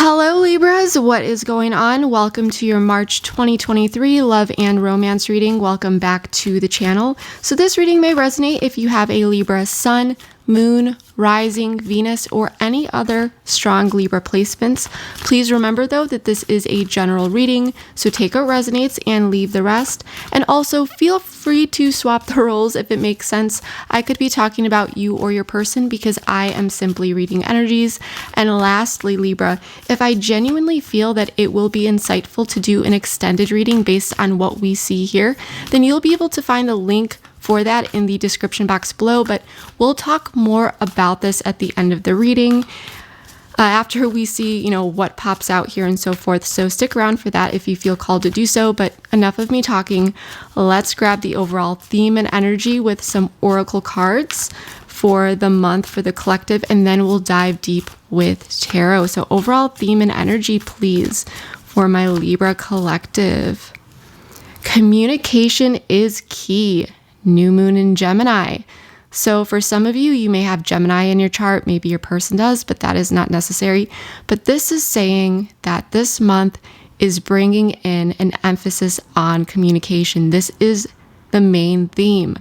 Hello Libras, what is going on? Welcome to your March 2023 love and romance reading. Welcome back to the channel. So this reading may resonate if you have a Libra sun, moon, rising, Venus, or any other strong Libra placements. Please remember though that this is a general reading, so take what resonates and leave the rest. And also feel free to swap the roles if it makes sense. I could be talking about you or your person because I am simply reading energies. And lastly, Libra, if I genuinely feel that it will be insightful to do an extended reading based on what we see here, then you'll be able to find the link for that in the description box below, but we'll talk more about this at the end of the reading after we see, what pops out here and so forth. So stick around for that if you feel called to do so, but enough of me talking. Let's grab the overall theme and energy with some oracle cards for the month for the collective, and then we'll dive deep with tarot. So overall theme and energy, please, for my Libra collective. Communication is key. New moon in Gemini. So for some of you, you may have Gemini in your chart. Maybe your person does, but that is not necessary. But this is saying that this month is bringing in an emphasis on communication. This is the main theme.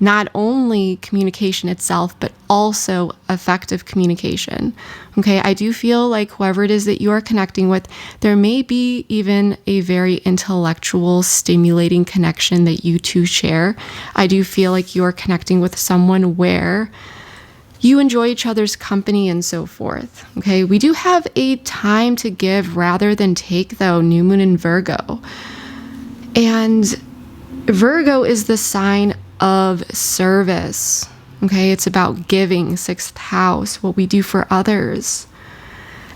Not only communication itself, but also effective communication. Okay, I do feel like whoever it is that you are connecting with, there may be even a very intellectual, stimulating connection that you two share. I do feel like you're connecting with someone where you enjoy each other's company and so forth. Okay, we do have a time to give rather than take, though, new moon in Virgo. And Virgo is the sign of service. Okay, it's about giving, sixth house, what we do for others.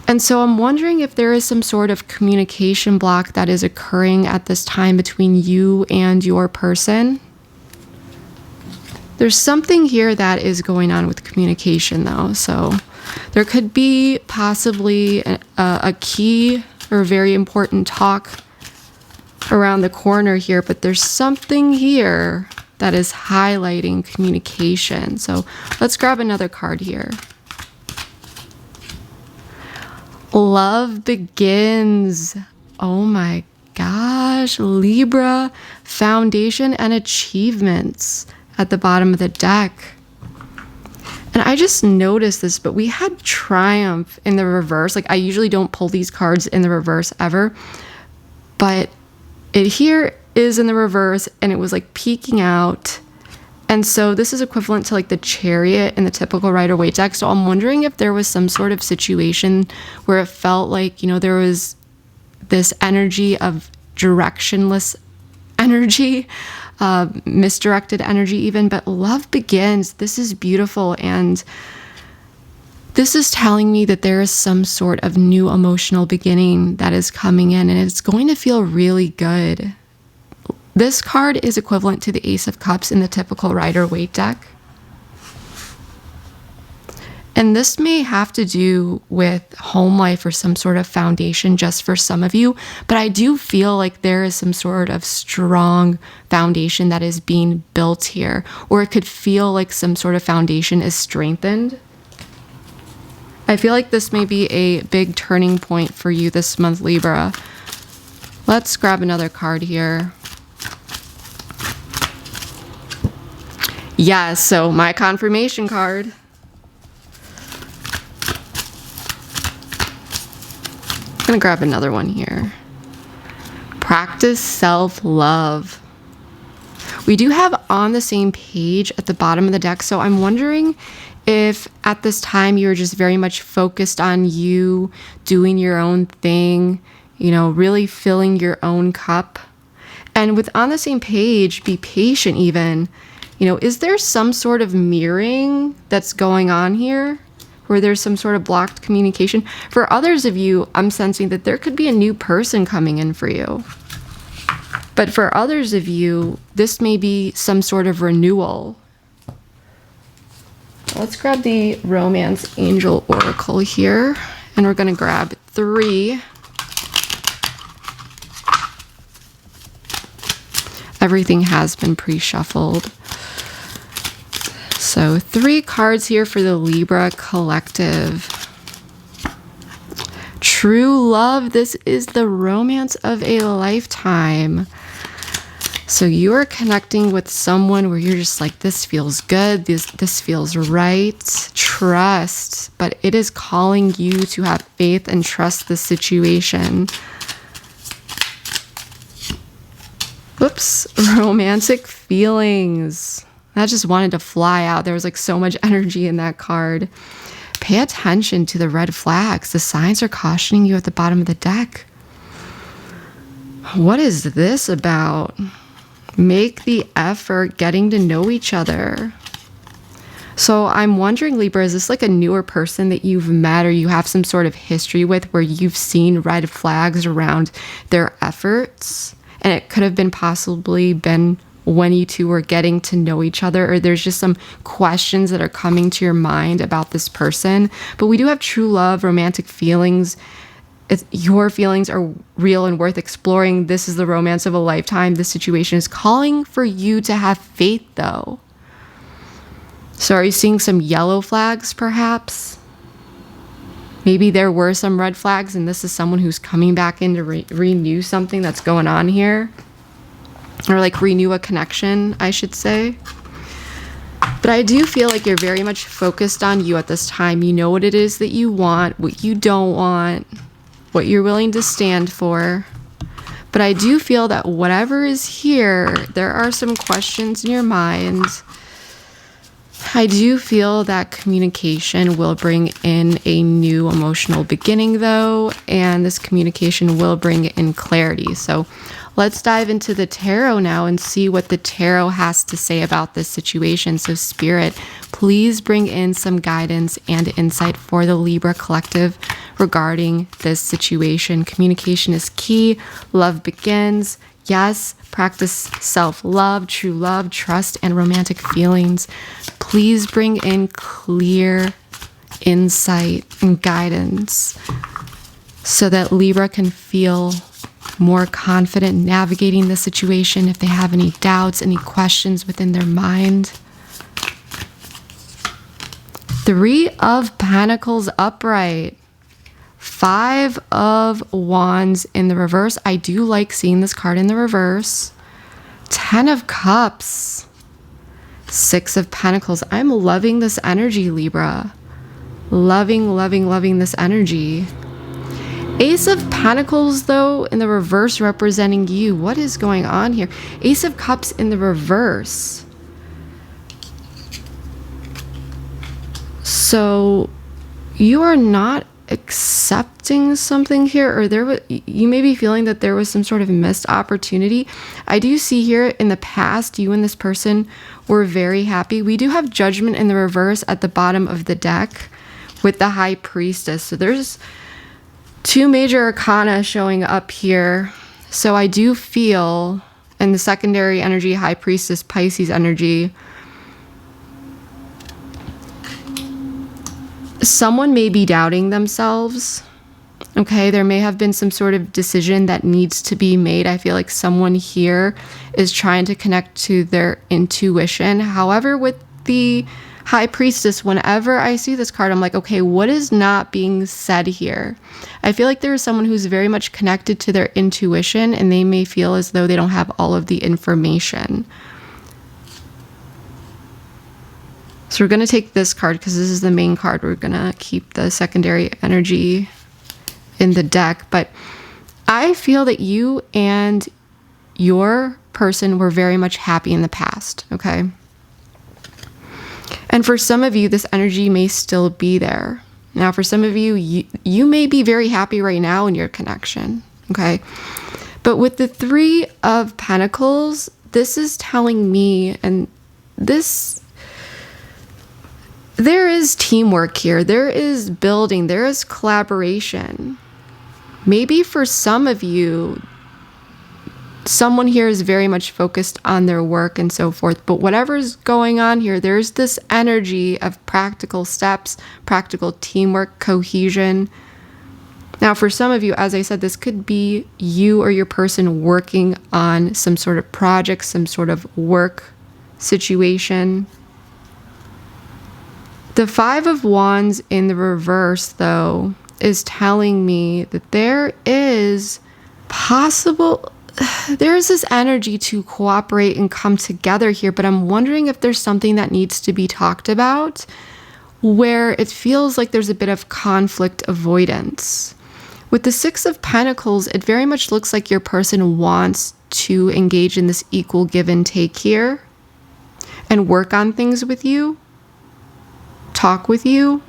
And so I'm wondering if there is some sort of communication block that is occurring at this time between you and your person. There's something here that is going on with communication though. So there could be possibly a key or very important talk around the corner here, but there's something here that is highlighting communication. So let's grab another card here. Love begins. Oh my gosh, Libra, foundation and achievements at the bottom of the deck. And I just noticed this, but we had triumph in the reverse. Like I usually don't pull these cards in the reverse ever, but it here is in the reverse and it was like peeking out. And so this is equivalent to like the Chariot in the typical Rider-Waite deck. So I'm wondering if there was some sort of situation where it felt like, there was this energy of directionless energy, misdirected energy even, but love begins. This is beautiful. And this is telling me that there is some sort of new emotional beginning that is coming in and it's going to feel really good. This card is equivalent to the Ace of Cups in the typical Rider-Waite deck. And this may have to do with home life or some sort of foundation just for some of you, but I do feel like there is some sort of strong foundation that is being built here, or it could feel like some sort of foundation is strengthened. I feel like this may be a big turning point for you this month, Libra. Let's grab another card here. Yes, so my confirmation card. I'm gonna grab another one here. Practice self-love. We do have on the same page at the bottom of the deck, so I'm wondering if at this time you're just very much focused on you doing your own thing, really filling your own cup. And with on the same page, be patient even. Is there some sort of mirroring that's going on here where there's some sort of blocked communication? For others of you, I'm sensing that there could be a new person coming in for you. But for others of you, this may be some sort of renewal. Let's grab the Romance Angel Oracle here, and we're going to grab 3. Everything has been pre-shuffled. So 3 cards here for the Libra collective. True love. This is the romance of a lifetime. So you are connecting with someone where you're just like, this feels good. This feels right. Trust. But it is calling you to have faith and trust the situation. Whoops. Romantic feelings. That just wanted to fly out. There was like so much energy in that card. Pay attention to the red flags. The signs are cautioning you at the bottom of the deck. What is this about? Make the effort getting to know each other. So I'm wondering, Libra, is this like a newer person that you've met or you have some sort of history with where you've seen red flags around their efforts? And it could have been possibly been when you two were getting to know each other, or there's just some questions that are coming to your mind about this person. But we do have true love, romantic feelings. Your feelings are real and worth exploring. This is the romance of a lifetime. This situation is calling for you to have faith, though. So are you seeing some yellow flags, perhaps? Maybe there were some red flags, and this is someone who's coming back in to renew something that's going on here. Or like renew a connection, I should say. But I do feel like you're very much focused on you at this time. You know what it is that you want, what you don't want, what you're willing to stand for. But I do feel that whatever is here, there are some questions in your mind. I do feel that communication will bring in a new emotional beginning, though, and this communication will bring in clarity. So let's dive into the tarot now and see what the tarot has to say about this situation. So Spirit, please bring in some guidance and insight for the Libra collective regarding this situation. Communication is key. Love begins. Yes, practice self-love, true love, trust, and romantic feelings. Please bring in clear insight and guidance so that Libra can feel more confident navigating the situation if they have any doubts, any questions within their mind. 3 of Pentacles upright. 5 of Wands in the reverse. I do like seeing this card in the reverse. 10 of Cups. 6 of Pentacles. I'm loving this energy, Libra. Loving, loving, loving this energy. Ace of Pentacles, though, in the reverse representing you. What is going on here? Ace of Cups in the reverse. So you are not accepting something here, or you may be feeling that there was some sort of missed opportunity. I do see here in the past, you and this person were very happy. We do have Judgment in the reverse at the bottom of the deck with the High Priestess. So there's 2 major arcana showing up here. So I do feel in the secondary energy, High Priestess, Pisces energy, someone may be doubting themselves. Okay, there may have been some sort of decision that needs to be made. I feel like someone here is trying to connect to their intuition. However, with the High Priestess, whenever I see this card, I'm like, okay, what is not being said here? I feel like there is someone who's very much connected to their intuition, and they may feel as though they don't have all of the information. So we're going to take this card because this is the main card. We're going to keep the secondary energy in the deck. But I feel that you and your person were very much happy in the past, okay? And for some of you, this energy may still be there. Now, for some of you, you may be very happy right now in your connection, okay? But with the 3 of Pentacles, this is telling me, and there is teamwork here. There is building. There is collaboration. Maybe for some of you, someone here is very much focused on their work and so forth. But whatever's going on here, there's this energy of practical steps, practical teamwork, cohesion. Now, for some of you, as I said, this could be you or your person working on some sort of project, some sort of work situation. The 5 of Wands in the reverse, though, is telling me that there is this energy to cooperate and come together here, but I'm wondering if there's something that needs to be talked about where it feels like there's a bit of conflict avoidance. With the Six of Pentacles, it very much looks like your person wants to engage in this equal give and take here and work on things with you, talk with you.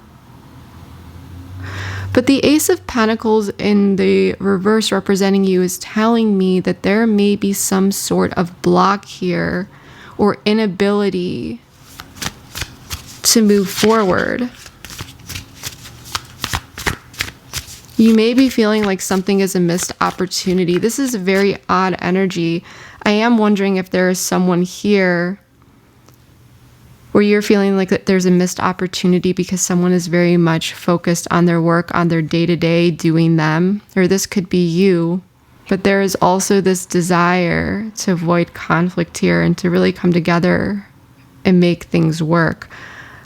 But the Ace of Pentacles in the reverse representing you is telling me that there may be some sort of block here or inability to move forward. You may be feeling like something is a missed opportunity. This is a very odd energy. I am wondering if there is someone here where you're feeling like that there's a missed opportunity because someone is very much focused on their work, on their day-to-day, doing them. Or this could be you. But there is also this desire to avoid conflict here and to really come together and make things work.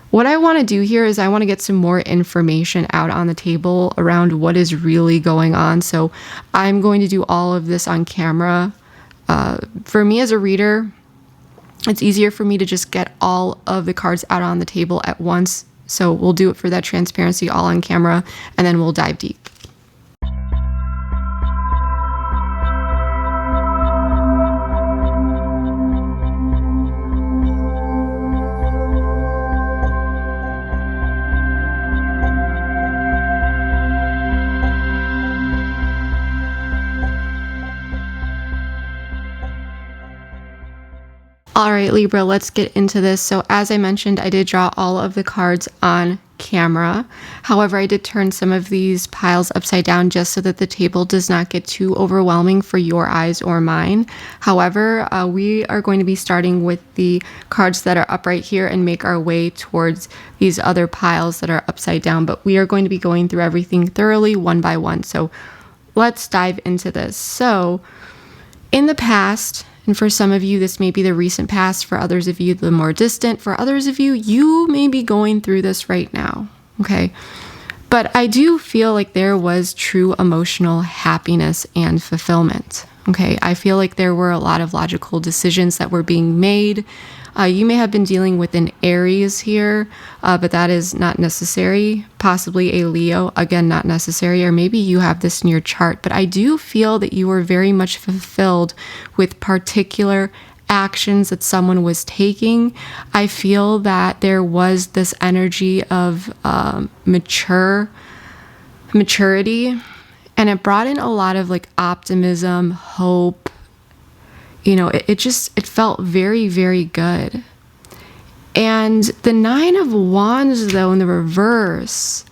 What I want to do here is I want to get some more information out on the table around what is really going on. So I'm going to do all of this on camera. For me as a reader, it's easier for me to just get all of the cards out on the table at once. So we'll do it for that transparency all on camera, and then we'll dive deep. All right, Libra, let's get into this. So as I mentioned, I did draw all of the cards on camera. However, I did turn some of these piles upside down just so that the table does not get too overwhelming for your eyes or mine. However, we are going to be starting with the cards that are up right here and make our way towards these other piles that are upside down. But we are going to be going through everything thoroughly one by one. So let's dive into this. So in the past, and for some of you, this may be the recent past. For others of you, the more distant. For others of you, you may be going through this right now, okay? But I do feel like there was true emotional happiness and fulfillment, okay? I feel like there were a lot of logical decisions that were being made. You may have been dealing with an Aries here, but that is not necessary. Possibly a Leo, again, not necessary. Or maybe you have this in your chart. But I do feel that you were very much fulfilled with particular actions that someone was taking. I feel that there was this energy of maturity, and it brought in a lot of like optimism, hope. You know, it felt very, very good. And the Nine of Wands, though, in the reverse,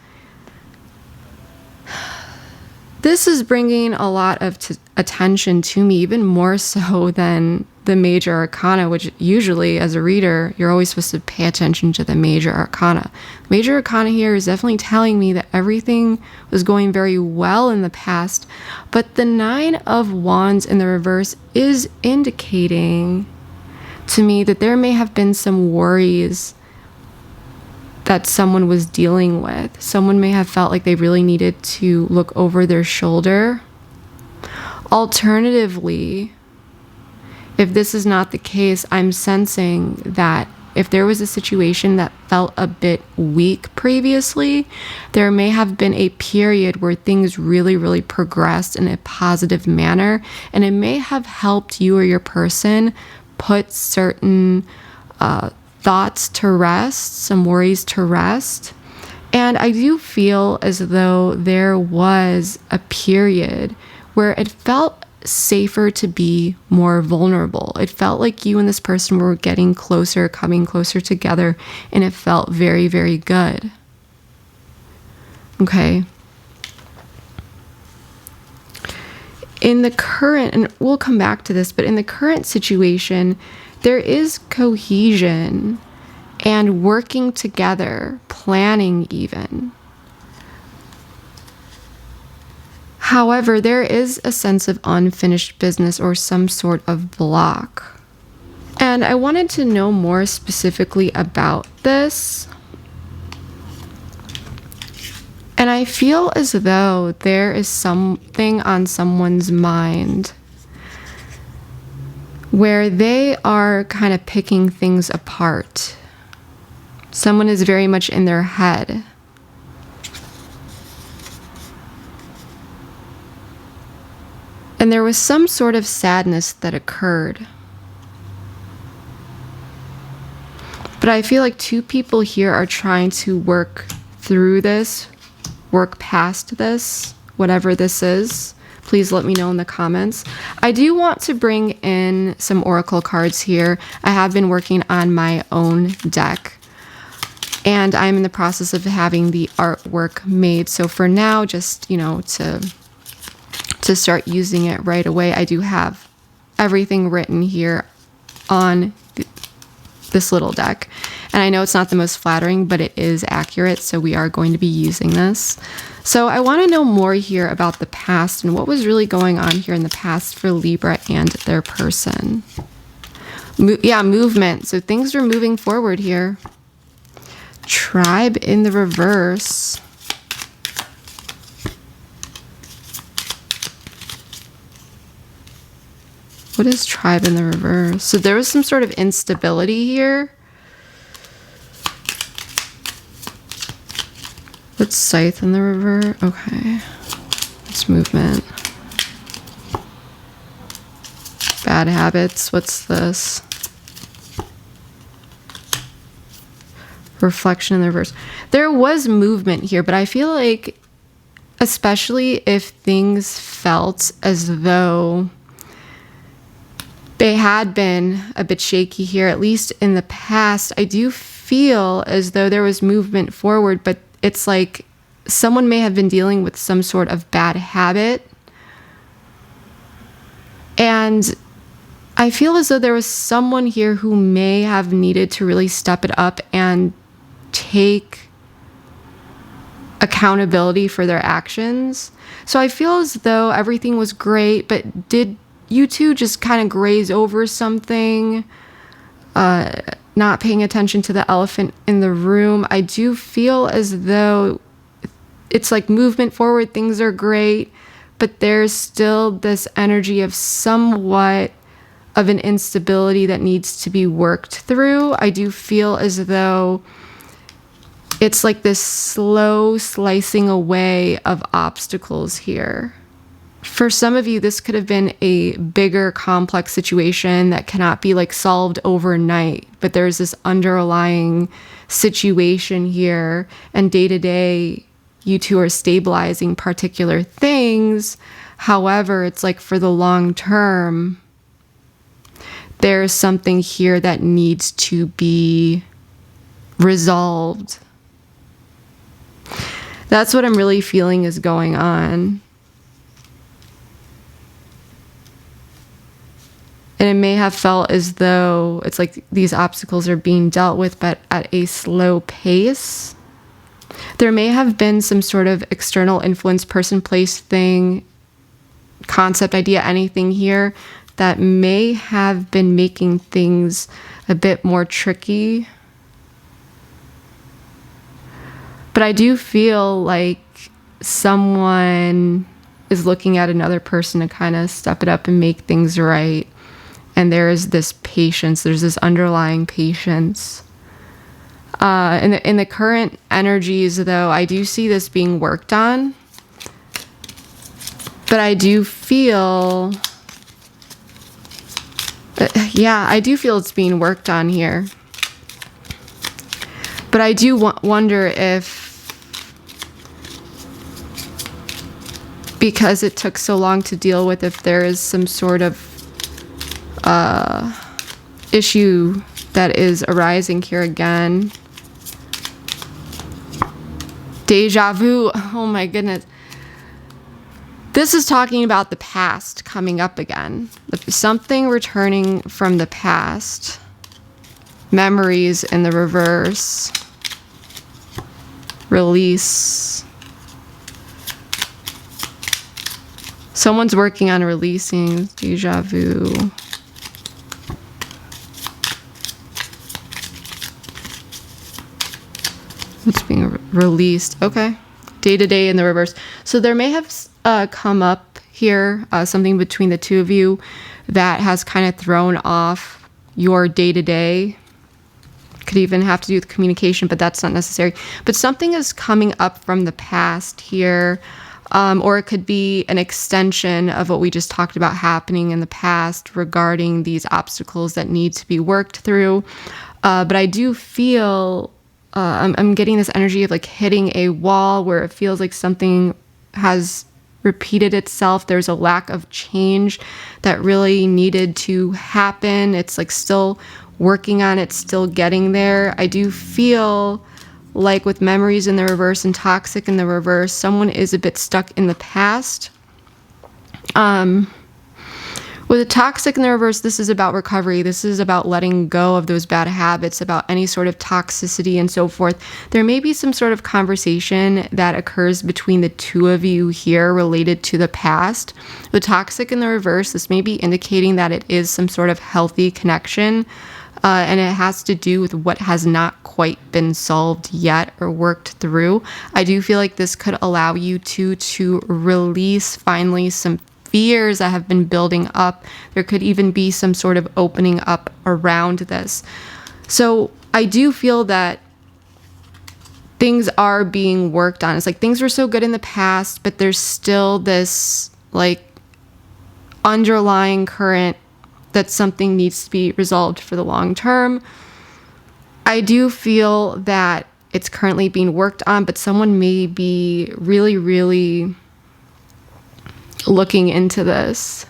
this is bringing a lot of attention to me, even more so than the major arcana, which usually as a reader, you're always supposed to pay attention to the major arcana. The major arcana here is definitely telling me that everything was going very well in the past, but the Nine of Wands in the reverse is indicating to me that there may have been some worries that someone was dealing with. Someone may have felt like they really needed to look over their shoulder. Alternatively, if this is not the case, I'm sensing that if there was a situation that felt a bit weak previously, there may have been a period where things really, really progressed in a positive manner, and it may have helped you or your person put certain thoughts to rest, some worries to rest. And I do feel as though there was a period where it felt safer to be more vulnerable. It felt like you and this person were getting closer, coming closer together, and it felt very, very good. Okay. In the current, and we'll come back to this, but in the current situation, there is cohesion and working together, planning even. However, there is a sense of unfinished business or some sort of block. And I wanted to know more specifically about this. And I feel as though there is something on someone's mind where they are kind of picking things apart. Someone is very much in their head. And there was some sort of sadness that occurred. But I feel like two people here are trying to work through this, work past this, whatever this is. Please let me know in the comments. I do want to bring in some oracle cards here. I have been working on my own deck, and I'm in the process of having the artwork made. So for now, just, you know, to start using it right away, I do have everything written here on this little deck. And I know it's not the most flattering, but it is accurate, so we are going to be using this. So I want to know more here about the past and what was really going on here in the past for Libra and their person. Yeah, movement. So things are moving forward here. Tribe in the reverse. What is tribe in the reverse? So there was some sort of instability here. What's scythe in the reverse? Okay. It's movement. Bad habits. What's this? Reflection in the reverse. There was movement here, but I feel like, especially if things felt as though they had been a bit shaky here, at least in the past, I do feel as though there was movement forward, but it's like someone may have been dealing with some sort of bad habit. And I feel as though there was someone here who may have needed to really step it up and take accountability for their actions. So I feel as though everything was great, but did you two just kind of graze over something? Not paying attention to the elephant in the room. I do feel as though it's like movement forward, things are great, but there's still this energy of somewhat of an instability that needs to be worked through. I do feel as though it's like this slow slicing away of obstacles here. For some of you, this could have been a bigger, complex situation that cannot be like solved overnight, but there's this underlying situation here, and day to day, you two are stabilizing particular things. However, it's like for the long term, there's something here that needs to be resolved. That's what I'm really feeling is going on. And it may have felt as though it's like these obstacles are being dealt with, but at a slow pace. There may have been some sort of external influence, person, place, thing, concept, idea, anything here that may have been making things a bit more tricky. But I do feel like someone is looking at another person to kind of step it up and make things right. And there is this patience. There's this underlying patience. In the current energies, though, I do see this being worked on. But I do feel... yeah, I do feel it's being worked on here. But I do wonder if... because it took so long to deal with, if there is some sort of issue that is arising here again. Deja vu. Oh my goodness. This is talking about the past coming up again. Something returning from the past. Memories in the reverse. Release. Someone's working on releasing deja vu. What's being released? Okay. day-to-day in the reverse. So there may have come up here something between the two of you that has kind of thrown off your day-to-day. Could even have to do with communication, but that's not necessary. But something is coming up from the past here, or it could be an extension of what we just talked about happening in the past regarding these obstacles that need to be worked through. But I do feel I'm getting this energy of like hitting a wall where it feels like something has repeated itself. There's a lack of change that really needed to happen. It's like still working on it, still getting there. I do feel like with memories in the reverse and toxic in the reverse, someone is a bit stuck in the past. With a toxic in the reverse, this is about recovery. This is about letting go of those bad habits, about any sort of toxicity and so forth. There may be some sort of conversation that occurs between the two of you here related to the past. The toxic in the reverse, this may be indicating that it is some sort of healthy connection, and it has to do with what has not quite been solved yet or worked through. I do feel like this could allow you to release finally some fears that have been building up. There could even be some sort of opening up around this. So I do feel that things are being worked on. It's like things were so good in the past, but there's still this like underlying current that something needs to be resolved for the long term. I do feel that it's currently being worked on, but someone may be really, really looking into this.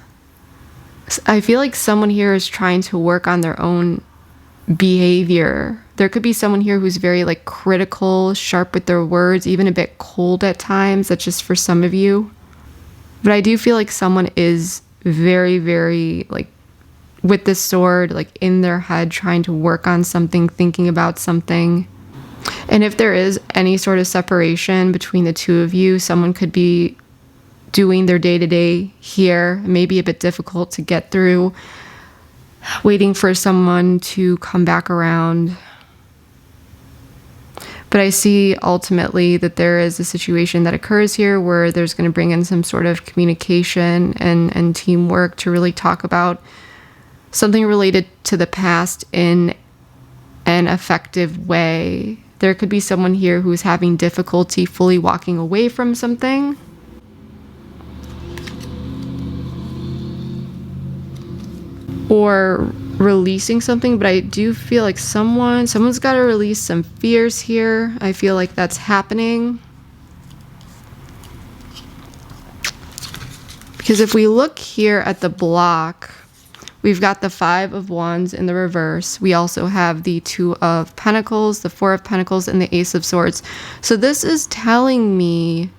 I feel like someone here is trying to work on their own behavior. There could be someone here who's very like critical, sharp with their words, even a bit cold at times. That's just for some of you. But I do feel like someone is very, very like with this sword, like in their head, trying to work on something, thinking about something. And if there is any sort of separation between the two of you, someone could be doing their day-to-day here. It may be a bit difficult to get through, waiting for someone to come back around. But I see ultimately that there is a situation that occurs here where there's going to bring in some sort of communication and teamwork to really talk about something related to the past in an effective way. There could be someone here who's having difficulty fully walking away from something. Or releasing something, but I do feel like someone's got to release some fears here. I feel like that's happening. Because if we look here at the block, we've got the 5 of Wands in the reverse. We also have the 2 of Pentacles, the 4 of Pentacles, and the Ace of Swords. So this is telling me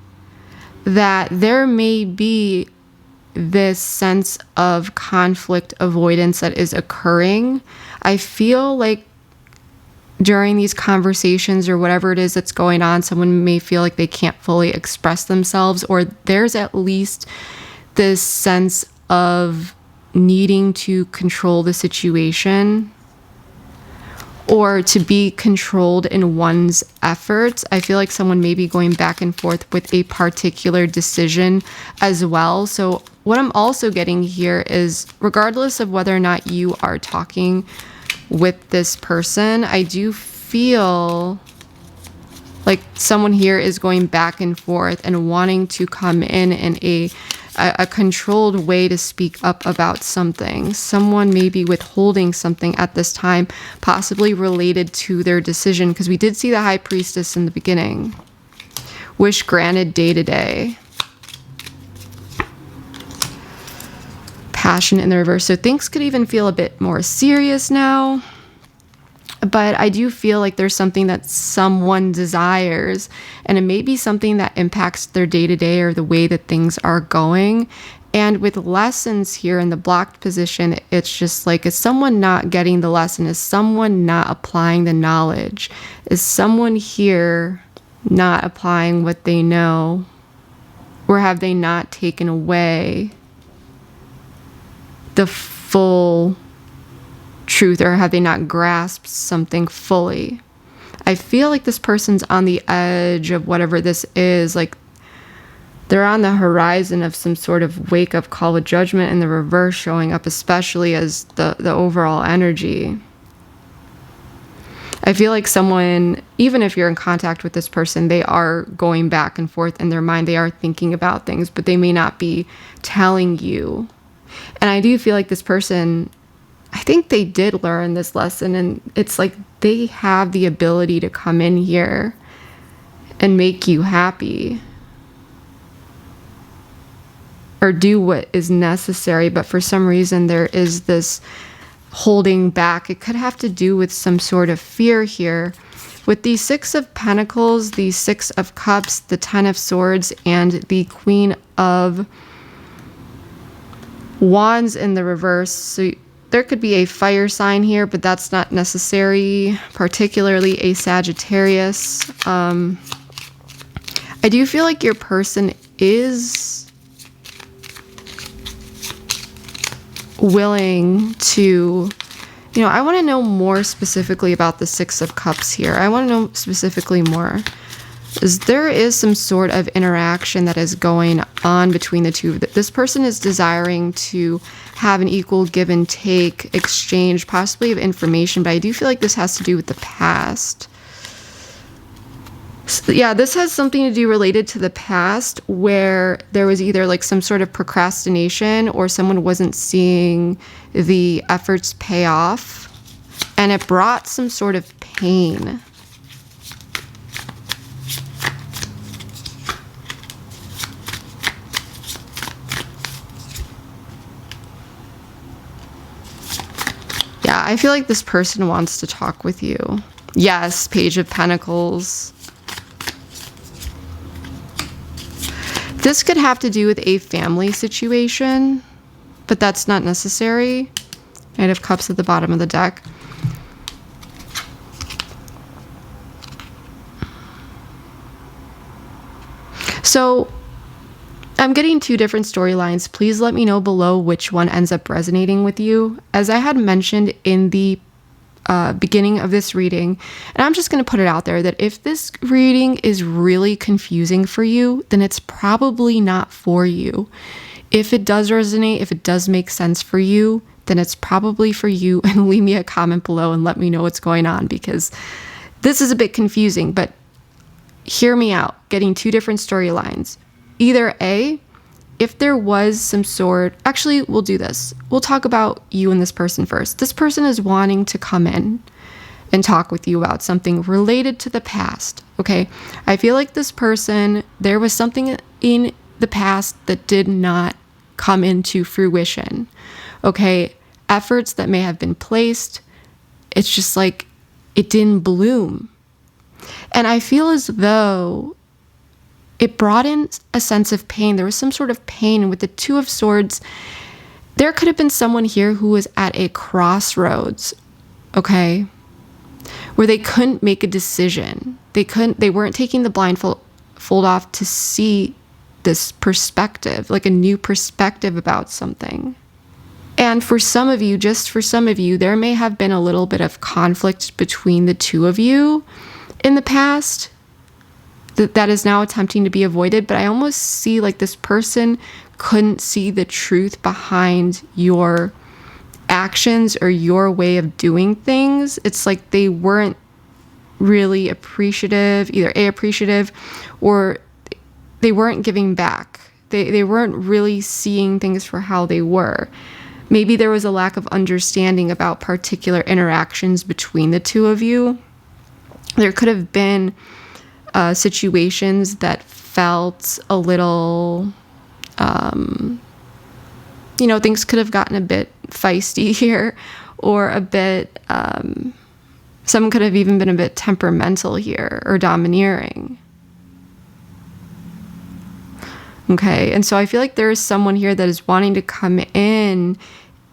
that there may be this sense of conflict avoidance that is occurring. I feel like during these conversations or whatever it is that's going on, someone may feel like they can't fully express themselves, or there's at least this sense of needing to control the situation or to be controlled in one's efforts. I feel like someone may be going back and forth with a particular decision as well. So what I'm also getting here is, regardless of whether or not you are talking with this person, I do feel like someone here is going back and forth and wanting to come in a controlled way to speak up about something. Someone may be withholding something at this time, possibly related to their decision, because we did see the High Priestess in the beginning. Wish granted day to day. Passion in the reverse. So things could even feel a bit more serious now. But I do feel like there's something that someone desires, and it may be something that impacts their day-to-day or the way that things are going. And with lessons here in the blocked position, it's just like, is someone not getting the lesson? Is someone not applying the knowledge? Is someone here not applying what they know? Or have they not taken away the full truth, or have they not grasped something fully? I feel like this person's on the edge of whatever this is. Like they're on the horizon of some sort of wake-up call with Judgment in the reverse showing up, especially as the overall energy. I feel like someone, even if you're in contact with this person, they are going back and forth in their mind. They are thinking about things, but they may not be telling you. And I do feel like this person, I think they did learn this lesson, and it's like they have the ability to come in here and make you happy or do what is necessary. But for some reason, there is this holding back. It could have to do with some sort of fear here. With the Six of Pentacles, the Six of Cups, the Ten of Swords, and the Queen of Wands in the reverse. So there could be a fire sign here, but that's not necessary, particularly a Sagittarius. I do feel like your person is willing to, I want to know more specifically about the Six of Cups here. I want to know specifically more. There is some sort of interaction that is going on between the two. This person is desiring to have an equal give and take exchange, possibly of information, but I do feel like this has to do with the past. So, yeah, this has something to do related to the past where there was either like some sort of procrastination or someone wasn't seeing the efforts pay off, and it brought some sort of pain. Yeah, I feel like this person wants to talk with you. Yes, Page of Pentacles. This could have to do with a family situation, but that's not necessary. Knight of Cups at the bottom of the deck. So I'm getting two different storylines. Please let me know below which one ends up resonating with you. As I had mentioned in the beginning of this reading, and I'm just going to put it out there that if this reading is really confusing for you, then it's probably not for you. If it does resonate, if it does make sense for you, then it's probably for you, and leave me a comment below and let me know what's going on, because this is a bit confusing. But hear me out, getting two different storylines. Either A, if there was some sort, actually, we'll do this. We'll talk about you and this person first. This person is wanting to come in and talk with you about something related to the past, okay? I feel like this person, there was something in the past that did not come into fruition, okay? Efforts that may have been placed, it's just like it didn't bloom. And I feel as though it brought in a sense of pain. There was some sort of pain. And with the Two of Swords, there could have been someone here who was at a crossroads, okay, where they couldn't make a decision. They weren't taking the blindfold off to see this perspective, like a new perspective about something. And for some of you, just for some of you, there may have been a little bit of conflict between the two of you in the past that is now attempting to be avoided. But I almost see like this person couldn't see the truth behind your actions or your way of doing things. It's like they weren't really appreciative, either appreciative or they weren't giving back. They weren't really seeing things for how they were. Maybe there was a lack of understanding about particular interactions between the two of you. There could have been situations that felt a little, things could have gotten a bit feisty here, or a bit, some could have even been a bit temperamental here or domineering. Okay, and so I feel like there is someone here that is wanting to come in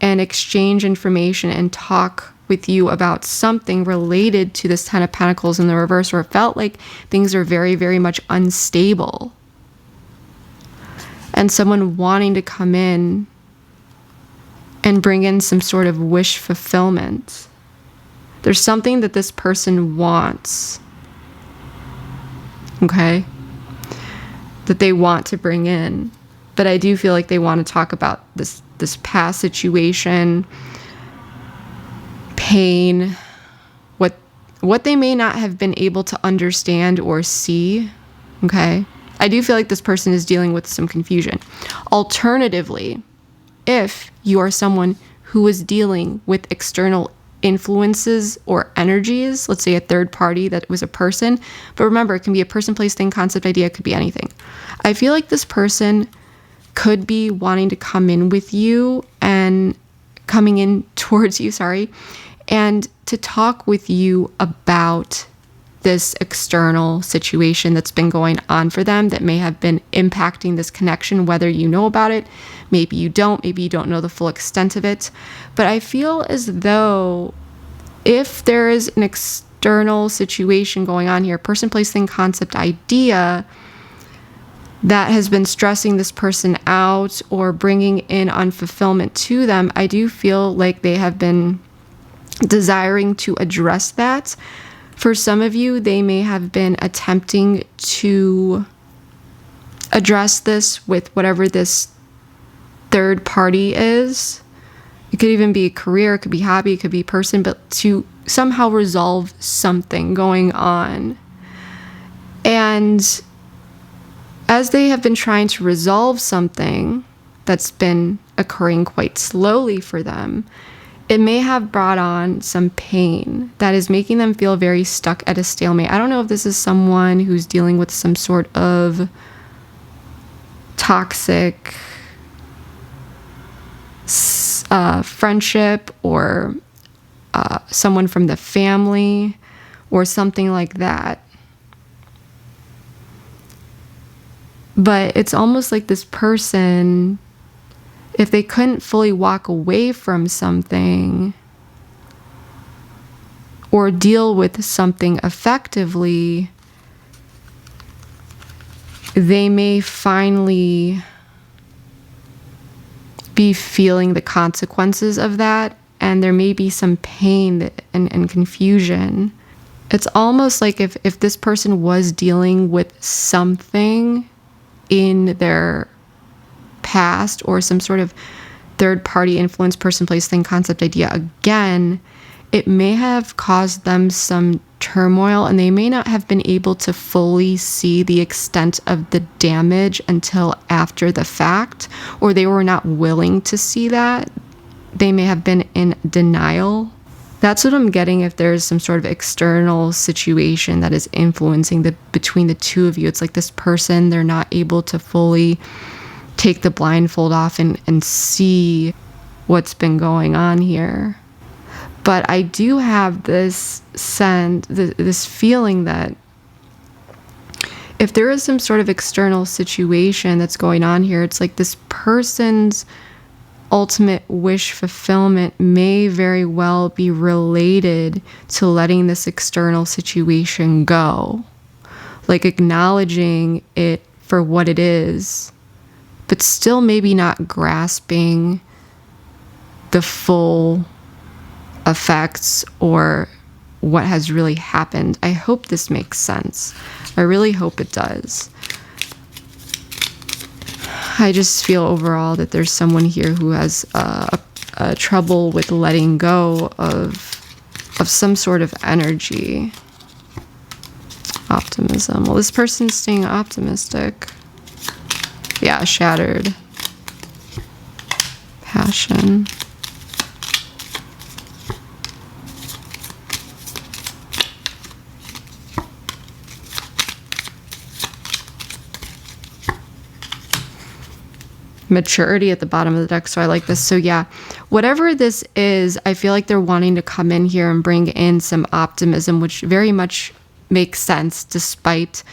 and exchange information and talk with you about something related to this Ten of Pentacles in the reverse, where it felt like things are very, very much unstable. And someone wanting to come in and bring in some sort of wish fulfillment. There's something that this person wants, okay, that they want to bring in. But I do feel like they want to talk about this past situation, pain, what they may not have been able to understand or see, okay? I do feel like this person is dealing with some confusion. Alternatively, if you are someone who is dealing with external influences or energies, let's say a third party that was a person, but remember, it can be a person, place, thing, concept, idea, it could be anything. I feel like this person could be wanting to come in with you and coming in towards you, and to talk with you about this external situation that's been going on for them that may have been impacting this connection, whether you know about it, maybe you don't know the full extent of it. But I feel as though if there is an external situation going on here, person, place, thing, concept, idea, that has been stressing this person out or bringing in unfulfillment to them, I do feel like they have been desiring to address that. For some of you, they may have been attempting to address this with whatever this third party is. It could even be a career, it could be hobby, it could be person, but to somehow resolve something going on. And as they have been trying to resolve something that's been occurring quite slowly for them, it may have brought on some pain that is making them feel very stuck at a stalemate. I don't know if this is someone who's dealing with some sort of toxic friendship or someone from the family or something like that. But it's almost like this person, if they couldn't fully walk away from something or deal with something effectively, they may finally be feeling the consequences of that, and there may be some pain and confusion. It's almost like if this person was dealing with something in their past or some sort of third party influence, person, place, thing, concept, idea, again, it may have caused them some turmoil, and they may not have been able to fully see the extent of the damage until after the fact, or they were not willing to see that. They may have been in denial. That's what I'm getting if there's some sort of external situation that is influencing between the two of you. It's like this person, they're not able to fully take the blindfold off and see what's been going on here. But I do have this sense, this feeling that if there is some sort of external situation that's going on here, it's like this person's ultimate wish fulfillment may very well be related to letting this external situation go. Like acknowledging it for what it is, but still maybe not grasping the full effects or what has really happened. I hope this makes sense. I really hope it does. I just feel overall that there's someone here who has a trouble with letting go of some sort of energy. Optimism. Well, this person's staying optimistic. Yeah, shattered. Passion. Maturity at the bottom of the deck, so I like this. So yeah, whatever this is, I feel like they're wanting to come in here and bring in some optimism, which very much makes sense despite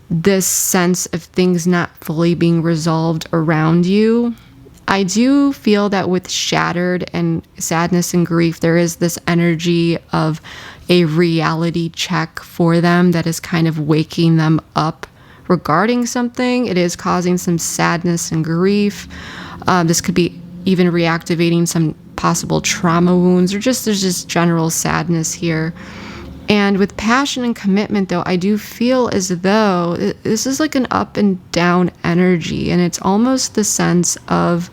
this sense of things not fully being resolved around you. I do feel that with shattered and sadness and grief, there is this energy of a reality check for them that is kind of waking them up regarding something. It is causing some sadness and grief. This could be even reactivating some possible trauma wounds, or just there's just general sadness here. And with passion and commitment, though, I do feel as though this is like an up and down energy. And it's almost the sense of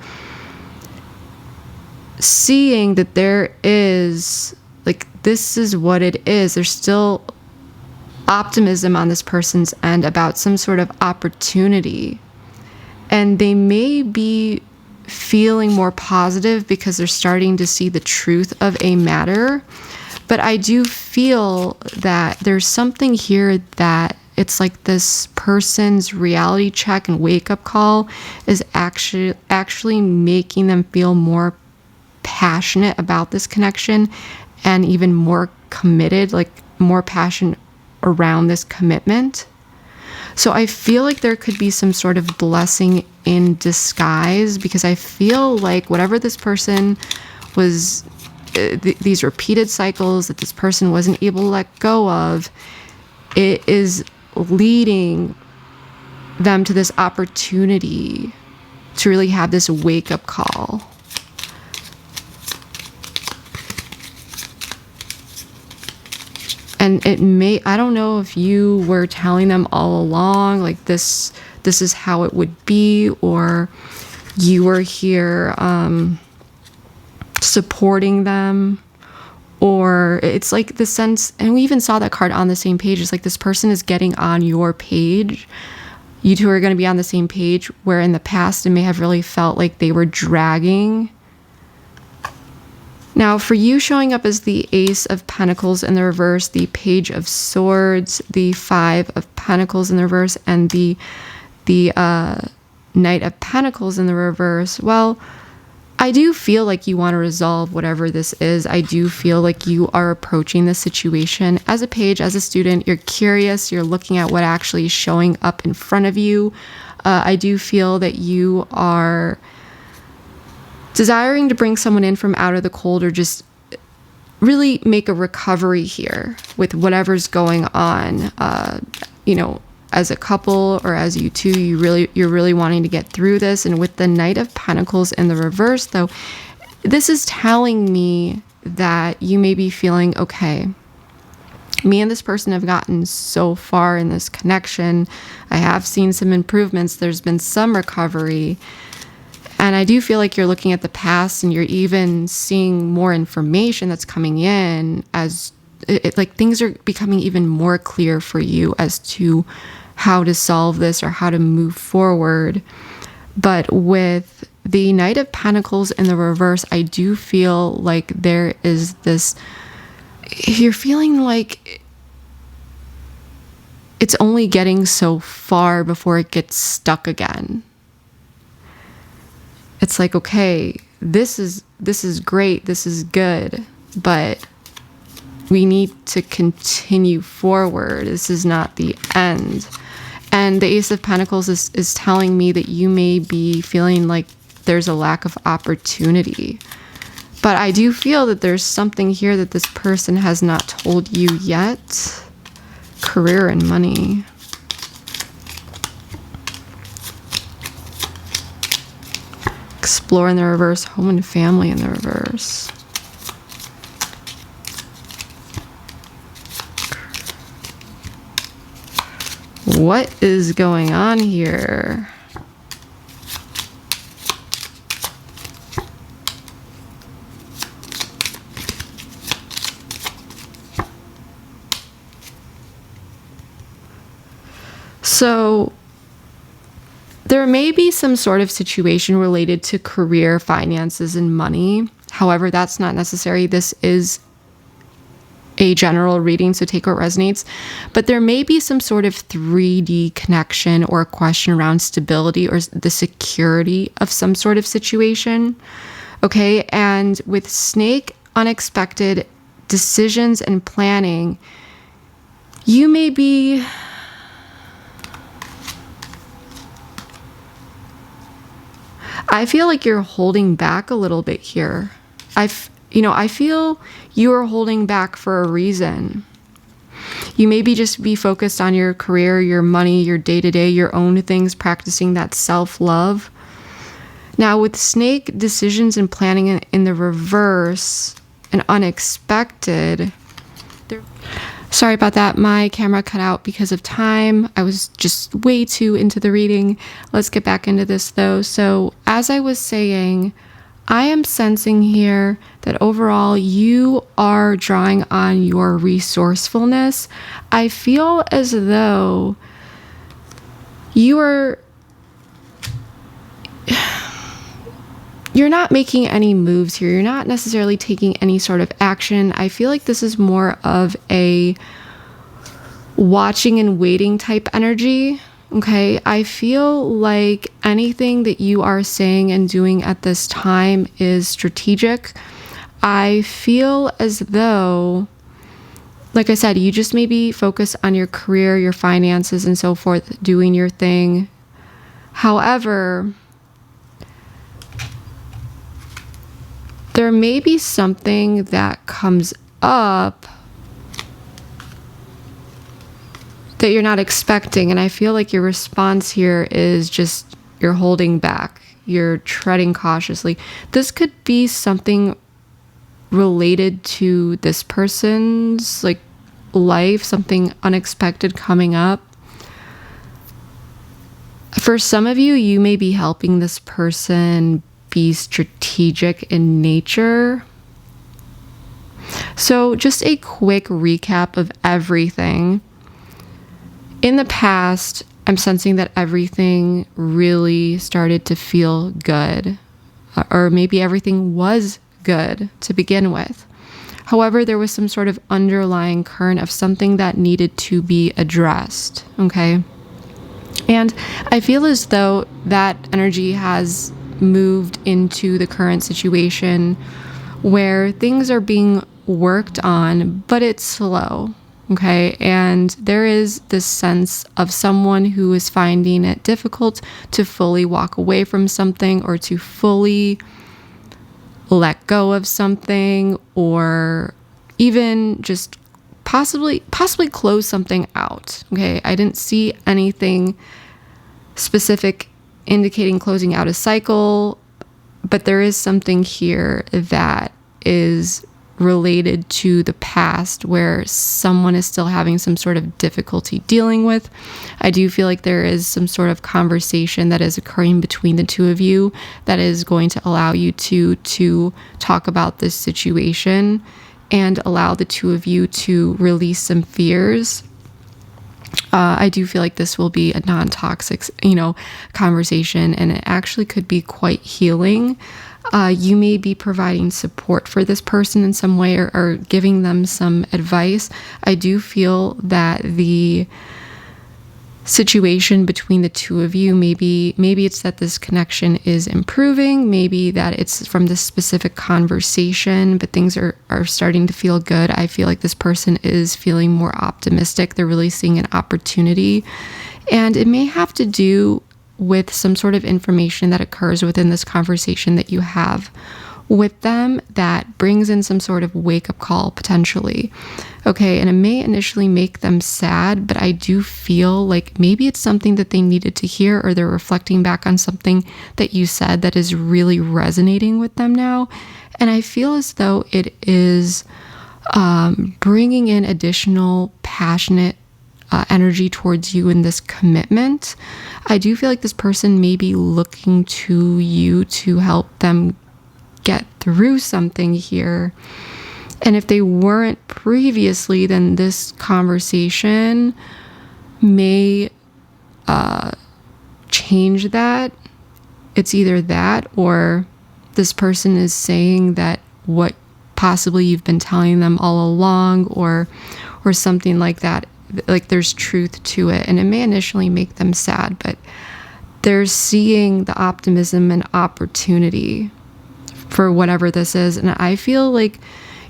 seeing that there is, like, this is what it is. There's still optimism on this person's end about some sort of opportunity. And they may be feeling more positive because they're starting to see the truth of a matter. But I do feel that there's something here that it's like this person's reality check and wake-up call is actually making them feel more passionate about this connection and even more committed, like more passion around this commitment. So I feel like there could be some sort of blessing in disguise, because I feel like whatever this person was, these repeated cycles that this person wasn't able to let go of, it is leading them to this opportunity to really have this wake-up call. And it may, I don't know if you were telling them all along, like this is how it would be, or you were here supporting them, or it's like the sense, and we even saw that card on the same page. It's like this person is getting on your page. You two are going to be on the same page, where in the past it may have really felt like they were dragging. Now, for you, showing up as the Ace of Pentacles in the reverse, the Page of Swords, the Five of Pentacles in the reverse, and the Knight of Pentacles in the reverse, well, I do feel like you want to resolve whatever this is. I do feel like you are approaching the situation as a page, as a student. You're curious. You're looking at what actually is showing up in front of you. I do feel that you are desiring to bring someone in from out of the cold, or just really make a recovery here with whatever's going on. As a couple or as you two, you're really wanting to get through this. And with the Knight of Pentacles in the reverse, though, this is telling me that you may be feeling, okay, me and this person have gotten so far in this connection. I have seen some improvements. There's been some recovery. And I do feel like you're looking at the past, and you're even seeing more information that's coming in as like things are becoming even more clear for you as to how to solve this or how to move forward. But with the Knight of Pentacles in the reverse, I do feel like there is this, you're feeling like it's only getting so far before it gets stuck again. It's like, okay, this is great, this is good, but we need to continue forward. This is not the end. And the Ace of Pentacles is telling me that you may be feeling like there's a lack of opportunity. But I do feel that there's something here that this person has not told you yet. Career and money. Explore in the reverse. Home and family in the reverse. What is going on here? So there may be some sort of situation related to career, finances, and money. However, that's not necessary. This is a general reading, so take what resonates. But there may be some sort of 3D connection or a question around stability or the security of some sort of situation. Okay, and with Snake, unexpected decisions and planning, you may be I feel like you're holding back a little bit here. I feel you are holding back for a reason. You maybe just be focused on your career, your money, your day-to-day, your own things, practicing that self-love. Now with snake, decisions and planning in the reverse and unexpected. Sorry about that. My camera cut out because of time. I was just way too into the reading. Let's get back into this though. So as I was saying, I am sensing here that overall you are drawing on your resourcefulness. I feel as though you're not making any moves here. You're not necessarily taking any sort of action. I feel like this is more of a watching and waiting type energy. Okay, I feel like anything that you are saying and doing at this time is strategic. I feel as though, like I said, you just maybe focus on your career, your finances, and so forth, doing your thing. However, there may be something that comes up that you're not expecting, and I feel like your response here is just you're holding back, you're treading cautiously. This could be something related to this person's like life, something unexpected coming up. For some of you, you may be helping this person be strategic in nature. So just a quick recap of everything. In the past, I'm sensing that everything really started to feel good, or maybe everything was good to begin with. However, there was some sort of underlying current of something that needed to be addressed, okay? And I feel as though that energy has moved into the current situation where things are being worked on, but it's slow. Okay, and there is this sense of someone who is finding it difficult to fully walk away from something or to fully let go of something, or even just possibly close something out. Okay, I didn't see anything specific indicating closing out a cycle, but there is something here that is related to the past where someone is still having some sort of difficulty dealing with. I do feel like there is some sort of conversation that is occurring between the two of you that is going to allow you to talk about this situation and allow the two of you to release some fears. I do feel like this will be a non-toxic, conversation, and it actually could be quite healing. You may be providing support for this person in some way, or giving them some advice. I do feel that the situation between the two of you, maybe it's that this connection is improving, maybe that it's from this specific conversation, but things are starting to feel good. I feel like this person is feeling more optimistic. They're really seeing an opportunity, and it may have to do with some sort of information that occurs within this conversation that you have with them that brings in some sort of wake-up call potentially. Okay, and it may initially make them sad, but I do feel like maybe it's something that they needed to hear, or they're reflecting back on something that you said that is really resonating with them now. And I feel as though it is bringing in additional passionate energy towards you in this commitment. I do feel like this person may be looking to you to help them get through something here. And if they weren't previously, then this conversation may change that. It's either that, or this person is saying that what possibly you've been telling them all along, or something like that. Like there's truth to it, and it may initially make them sad, but they're seeing the optimism and opportunity for whatever this is. And I feel like,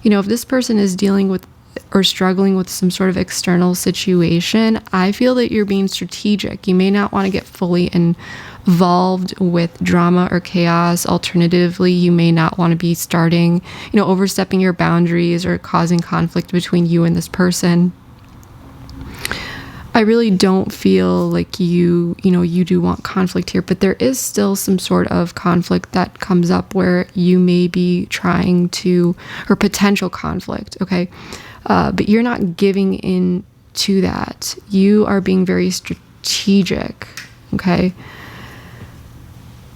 if this person is dealing with or struggling with some sort of external situation, I feel that you're being strategic. You may not want to get fully involved with drama or chaos. Alternatively, you may not want to be starting, overstepping your boundaries or causing conflict between you and this person. I really don't feel like you do want conflict here, but there is still some sort of conflict that comes up where you may be trying to, or potential conflict, okay? But you're not giving in to that. You are being very strategic, okay?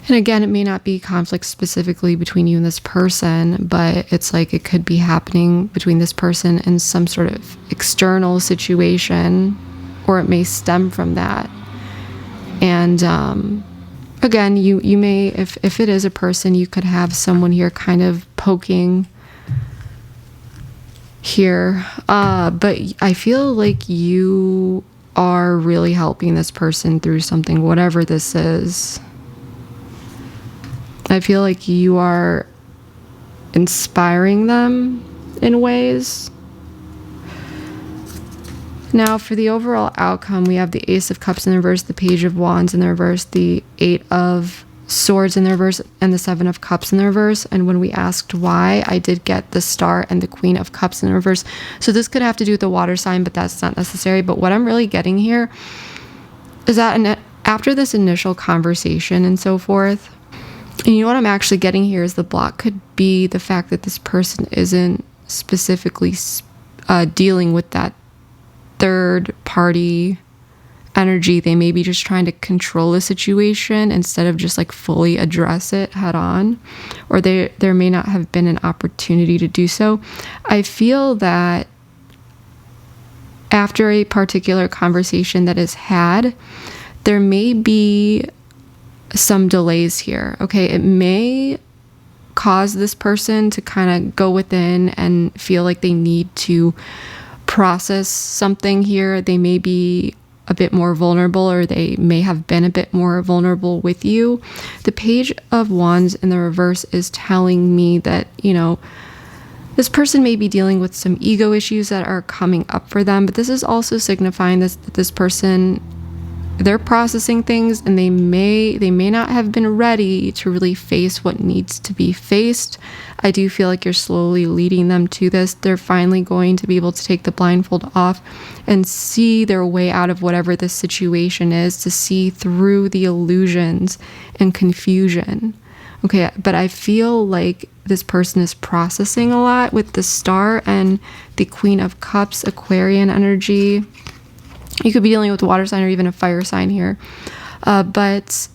And again, it may not be conflict specifically between you and this person, but it's like it could be happening between this person and some sort of external situation, or it may stem from that. And again, you may, if it is a person, you could have someone here kind of poking here. But I feel like you are really helping this person through something, whatever this is. I feel like you are inspiring them in ways. Now, for the overall outcome, we have the Ace of Cups in the reverse, the Page of Wands in the reverse, the Eight of Swords in the reverse, and the Seven of Cups in the reverse. And when we asked why, I did get the Star and the Queen of Cups in the reverse. So this could have to do with the water sign, but that's not necessary. But what I'm really getting here is that after this initial conversation and so forth, and you know what I'm actually getting here is the block could be the fact that this person isn't specifically dealing with that third party energy. They may be just trying to control the situation instead of just like fully address it head on, or there may not have been an opportunity to do so. I feel that after a particular conversation that is had, there may be some delays here. Okay, it may cause this person to kind of go within and feel like they need to process something here. They may be a bit more vulnerable, or they may have been a bit more vulnerable with you. The Page of Wands in the reverse is telling me that, this person may be dealing with some ego issues that are coming up for them, but this is also signifying that this person, they're processing things, and they may not have been ready to really face what needs to be faced. I do feel like you're slowly leading them to this. They're finally going to be able to take the blindfold off and see their way out of whatever this situation is, to see through the illusions and confusion. Okay, but I feel like this person is processing a lot with the Star and the Queen of Cups, Aquarian energy. You could be dealing with a water sign or even a fire sign here. But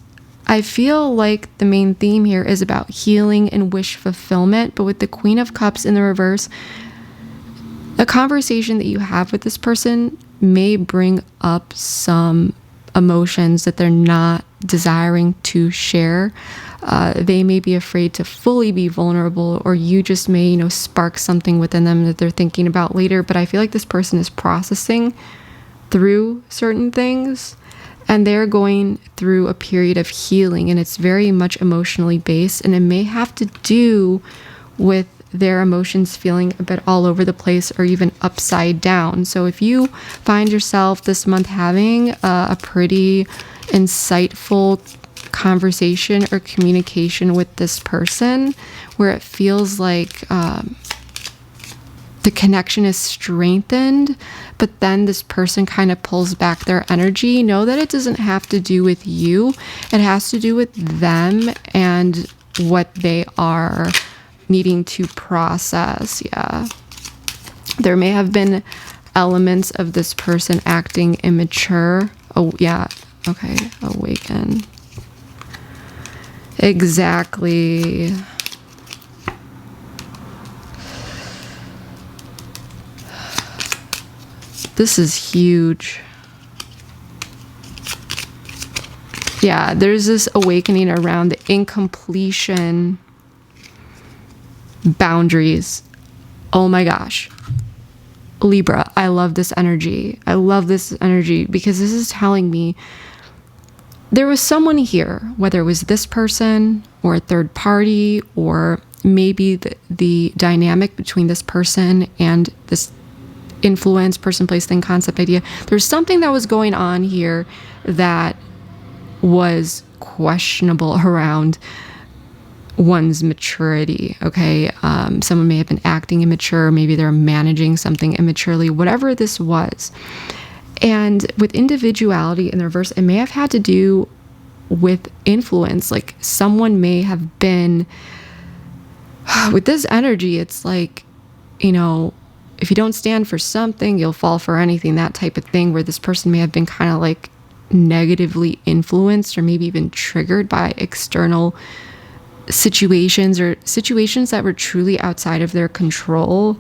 I feel like the main theme here is about healing and wish fulfillment. But with the Queen of Cups in the reverse, a conversation that you have with this person may bring up some emotions that they're not desiring to share. They may be afraid to fully be vulnerable, or you just may, spark something within them that they're thinking about later. But I feel like this person is processing through certain things, and they're going through a period of healing, and it's very much emotionally based, and it may have to do with their emotions feeling a bit all over the place or even upside down. So if you find yourself this month having a pretty insightful conversation or communication with this person where it feels like the connection is strengthened, but then this person kind of pulls back their energy, know that it doesn't have to do with you. It has to do with them and what they are needing to process. Yeah. There may have been elements of this person acting immature. Oh, yeah. Okay. Awaken. Exactly. This is huge. Yeah, there's this awakening around the incompletion boundaries. Oh my gosh. Libra, I love this energy. I love this energy because this is telling me there was someone here, whether it was this person or a third party, or maybe the dynamic between this person and this influence, person, place, thing, concept, idea. There's something that was going on here that was questionable around one's maturity. Okay. Someone may have been acting immature. Maybe they're managing something immaturely, whatever this was. And with individuality in the reverse, it may have had to do with influence. Like someone may have been, with this energy, it's like, if you don't stand for something, you'll fall for anything, that type of thing, where this person may have been kind of like negatively influenced or maybe even triggered by external situations or situations that were truly outside of their control.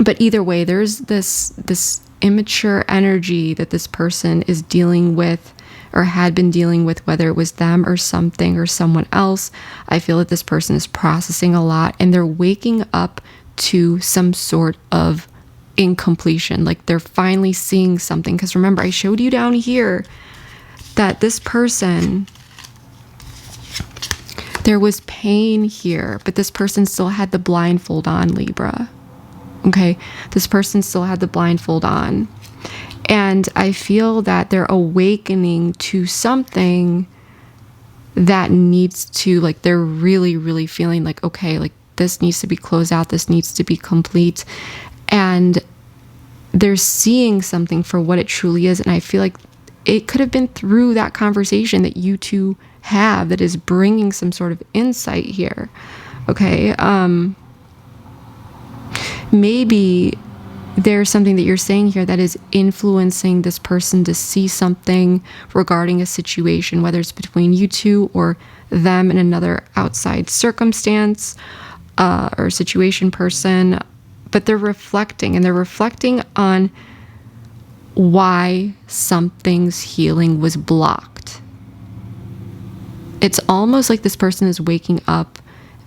But either way, there's this immature energy that this person is dealing with or had been dealing with, whether it was them or something or someone else. I feel that this person is processing a lot and they're waking up to some sort of incompletion. Like they're finally seeing something. Because remember, I showed you down here that this person, there was pain here, but this person still had the blindfold on, Libra. Okay, this person still had the blindfold on. And I feel that they're awakening to something that needs to, like, they're really, really feeling like, okay, like this needs to be closed out. This needs to be complete. And they're seeing something for what it truly is. And I feel like it could have been through that conversation that you two have that is bringing some sort of insight here. Okay. Maybe there's something that you're saying here that is influencing this person to see something regarding a situation, whether it's between you two or them and another outside circumstance or situation person. But they're reflecting, and they're reflecting on why something's healing was blocked. It's almost like this person is waking up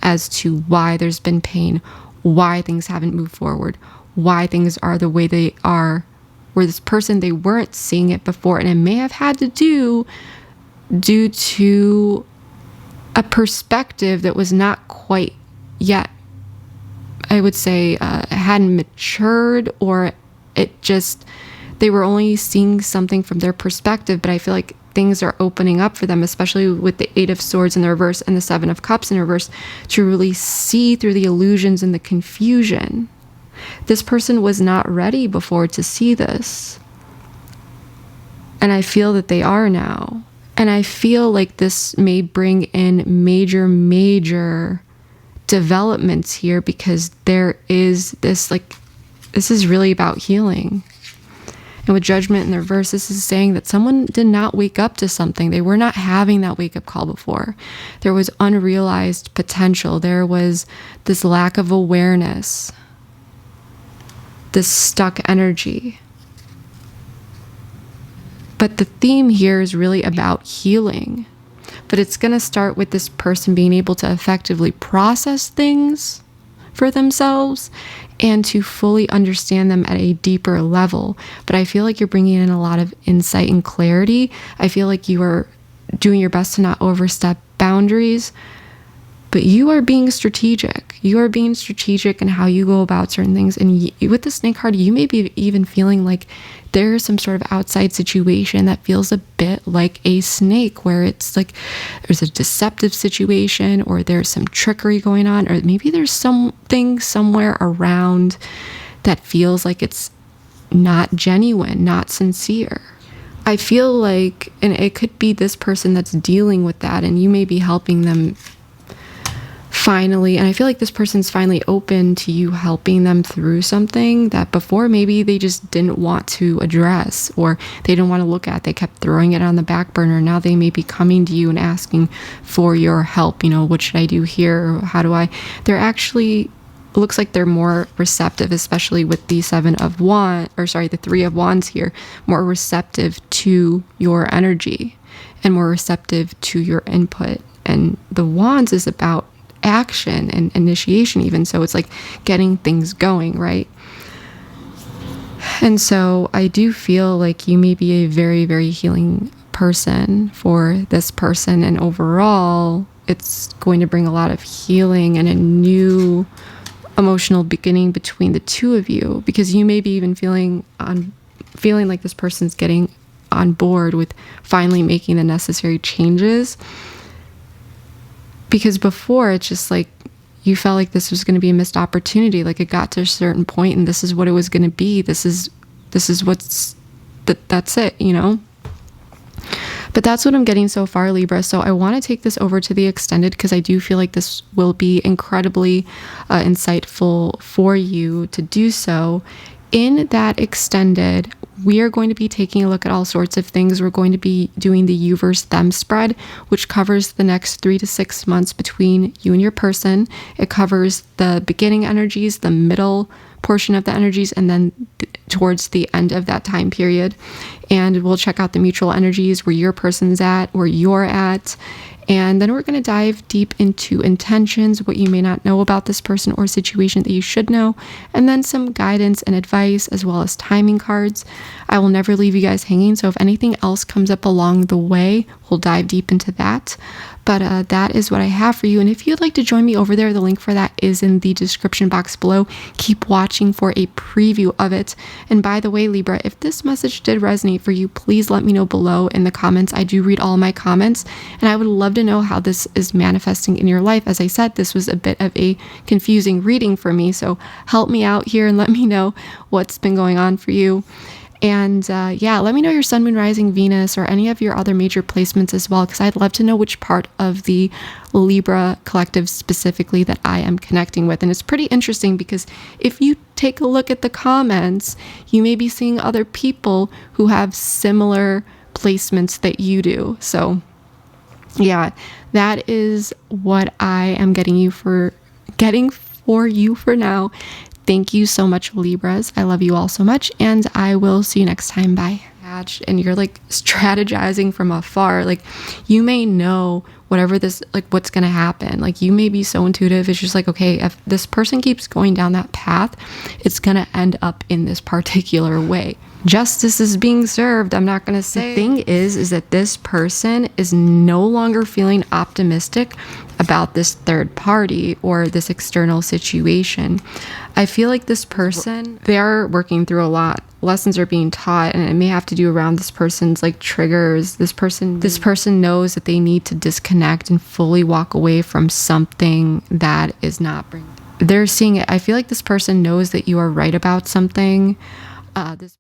as to why there's been pain, why things haven't moved forward, why things are the way they are, where this person, they weren't seeing it before. And it may have had to do due to a perspective that was not quite yet, I would say, hadn't matured, or it just, they were only seeing something from their perspective. But I feel like things are opening up for them, especially with the 8 of Swords in the reverse and the 7 of Cups in reverse, to really see through the illusions and the confusion. This person was not ready before to see this. And I feel that they are now. And I feel like this may bring in major developments here, because there is this, like, this is really about healing. And with Judgment in the reverse, this is saying that someone did not wake up to something. They were not having that wake-up call before. There was unrealized potential. There was this lack of awareness, this stuck energy. But the theme here is really about healing. But it's going to start with this person being able to effectively process things for themselves and to fully understand them at a deeper level. But I feel like you're bringing in a lot of insight and clarity. I feel like you are doing your best to not overstep boundaries, but you are being strategic. You are being strategic in how you go about certain things. And with the Snake card, you may be even feeling like there's some sort of outside situation that feels a bit like a snake, where it's like there's a deceptive situation, or there's some trickery going on, or maybe there's something somewhere around that feels like it's not genuine, not sincere. I feel like, and it could be this person that's dealing with that, and you may be helping them finally, and I feel like this person's finally open to you helping them through something that before maybe they just didn't want to address, or they didn't want to look at. They kept throwing it on the back burner. Now they may be coming to you and asking for your help. What should I do here? How do I? They're actually, looks like they're more receptive, especially with the 3 of Wands here, more receptive to your energy and more receptive to your input. And the Wands is about action and initiation even, so it's like getting things going, right? And so I do feel like you may be a very, very healing person for this person, and overall it's going to bring a lot of healing and a new emotional beginning between the two of you, because you may be even feeling like this person's getting on board with finally making the necessary changes. Because before, it's just like you felt like this was going to be a missed opportunity. Like it got to a certain point and this is what it was going to be. This is what's that's it, you know? But that's what I'm getting so far, Libra. So I want to take this over to the extended because I do feel like this will be incredibly insightful for you to do so. In that extended, we are going to be taking a look at all sorts of things. We're going to be doing the you versus them spread, which covers the next 3 to 6 months between you and your person. It covers the beginning energies, the middle portion of the energies, and then towards the end of that time period. And we'll check out the mutual energies, where your person's at, where you're at. And then we're going to dive deep into intentions, what you may not know about this person or situation that you should know, and then some guidance and advice, as well as timing cards. I will never leave you guys hanging, so if anything else comes up along the way, we'll dive deep into that. But that is what I have for you. And if you'd like to join me over there, the link for that is in the description box below. Keep watching for a preview of it. And by the way, Libra, if this message did resonate for you, please let me know below in the comments. I do read all my comments, and I would love to know how this is manifesting in your life. As I said, this was a bit of a confusing reading for me, so help me out here and let me know what's been going on for you. And yeah, let me know your sun, moon, rising, Venus, or any of your other major placements as well, because I'd love to know which part of the Libra collective specifically that I am connecting with. And it's pretty interesting because if you take a look at the comments, you may be seeing other people who have similar placements that you do. So yeah, that is what I am getting for you for now. Thank you so much, Libras. I love you all so much, and I will see you next time. Bye. And you're like strategizing from afar. Like, you may know whatever this, like, what's going to happen. Like, you may be so intuitive. It's just like, okay, if this person keeps going down that path, it's going to end up in this particular way. Justice is being served. I'm not going to say. The thing is that this person is no longer feeling optimistic about this third party or this external situation. I feel like this person, they are working through a lot. Lessons are being taught, and it may have to do around this person's like triggers. This person knows that they need to disconnect and fully walk away from something that is not bringing. They're seeing it. I feel like this person knows that you are right about something. This